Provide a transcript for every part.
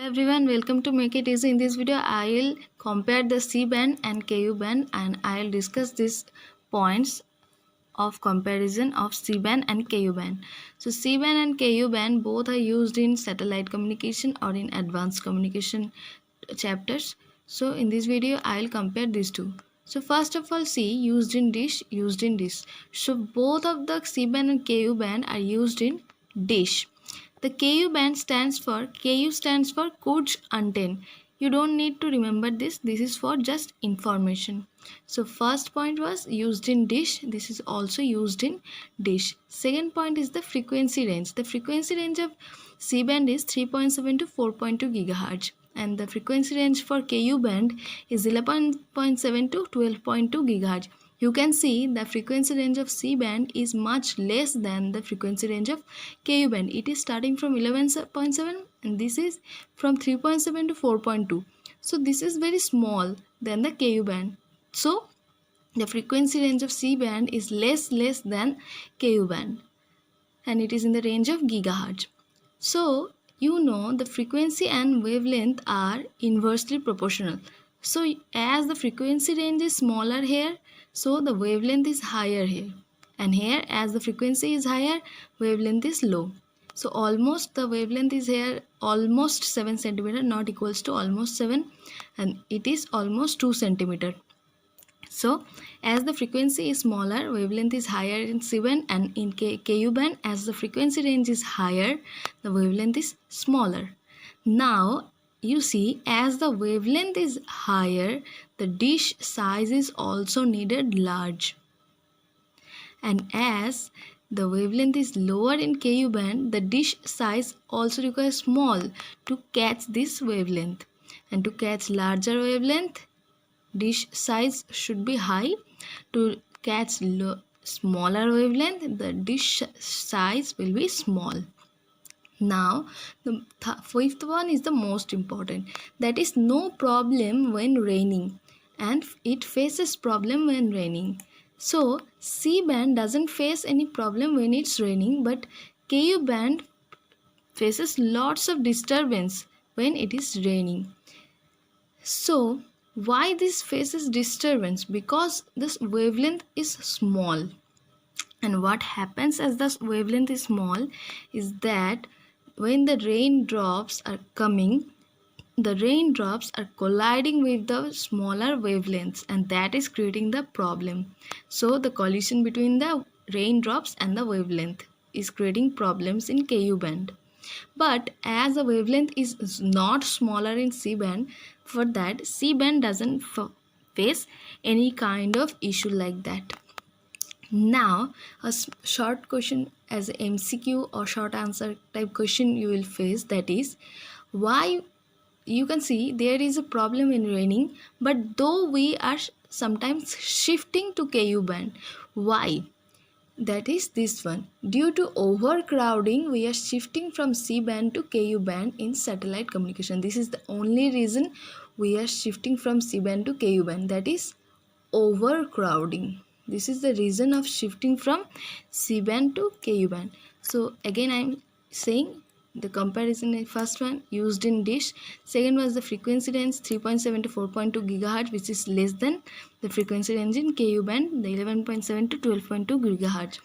Everyone, welcome to Make It Easy. In this video, I'll compare the C band and KU band, and I'll discuss these points of comparison of C band and KU band. So C band and KU band both are used in satellite communication or in advanced communication chapters. So in this video, I'll compare these two. So first of all, C used in dish, used in dish. So both of the C band and KU band are used in dish. The KU stands for codes untamed. You don't need to remember this. This is for just information. So first point was used in dish. This is also used in dish. Second point is the frequency range. The frequency range of C band is 3.7 to 4.2 gigahertz, and the frequency range for KU band is 11.7 to 12.2 gigahertz. You can see the frequency range of C band is much less than the frequency range of KU band. It is starting from 11.7 and this is from 3.7 to 4.2. So this is very small than the KU band. So the frequency range of C band is less than KU band, and it is in the range of gigahertz. So you know the frequency and wavelength are inversely proportional. So as the frequency range is smaller here, so the wavelength is higher here, and here as the frequency is higher, wavelength is low. So almost the wavelength is here almost 7 centimeter, not equals to almost 7, and it is almost 2 centimeter. So as the frequency is smaller, wavelength is higher in C band, and in KU band as the frequency range is higher, the wavelength is smaller. Now you see, as the wavelength is higher, the dish size is also needed large. And as the wavelength is lower in KU band, the dish size also requires small to catch this wavelength. And to catch larger wavelength, dish size should be high. To catch smaller wavelength, the dish size will be small. Now the fifth one is the most important, that is no problem when raining, and it faces problem when raining. So C band doesn't face any problem when it's raining, but KU band faces lots of disturbance when it is raining. So why this faces disturbance? Because this wavelength is small, and what happens as the wavelength is small is that when the raindrops are coming, the raindrops are colliding with the smaller wavelengths, and that is creating the problem. So the collision between the raindrops and the wavelength is creating problems in KU band. But as the wavelength is not smaller in C band, for that C band doesn't face any kind of issue like that. Now a short question as a MCQ or short answer type question you will face, that is why. You can see there is a problem in raining, but though we are sometimes shifting to KU band, why? That is this one. Due to overcrowding, we are shifting from C band to KU band in satellite communication. This is the only reason we are shifting from C band to KU band, that is overcrowding. This is the reason of shifting from C band to KU band. So again I am saying the comparison is first one used in dish, second was the frequency range 3.7 to 4.2 gigahertz, which is less than the frequency range in KU band, the 11.7 to 12.2 gigahertz.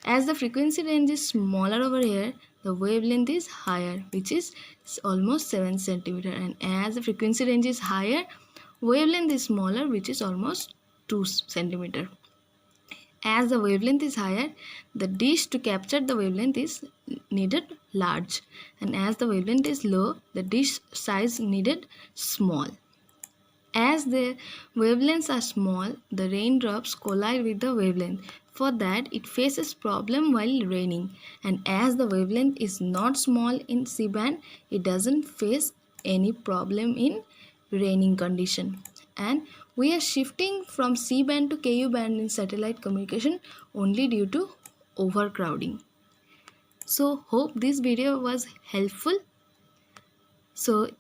As the frequency range is smaller over here, the wavelength is higher, which is almost 7 centimeter, and as the frequency range is higher, wavelength is smaller, which is almost 2 centimeter. As the wavelength is higher, the dish to capture the wavelength is needed large, and as the wavelength is low, the dish size needed small. As the wavelengths are small, the raindrops collide with the wavelength. For that, it faces problem while raining, and as the wavelength is not small in C band, it doesn't face any problem in raining condition. And we are shifting from C band to KU band in satellite communication only due to overcrowding. So hope this video was helpful. So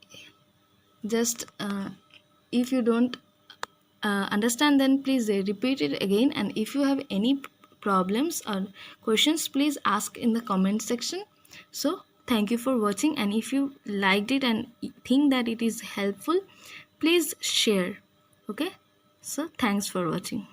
just if you don't understand, then please repeat it again, and if you have any problems or questions, please ask in the comment section. So Thank you for watching, and if you liked it and think that it is helpful, please share. Okay, so thanks for watching.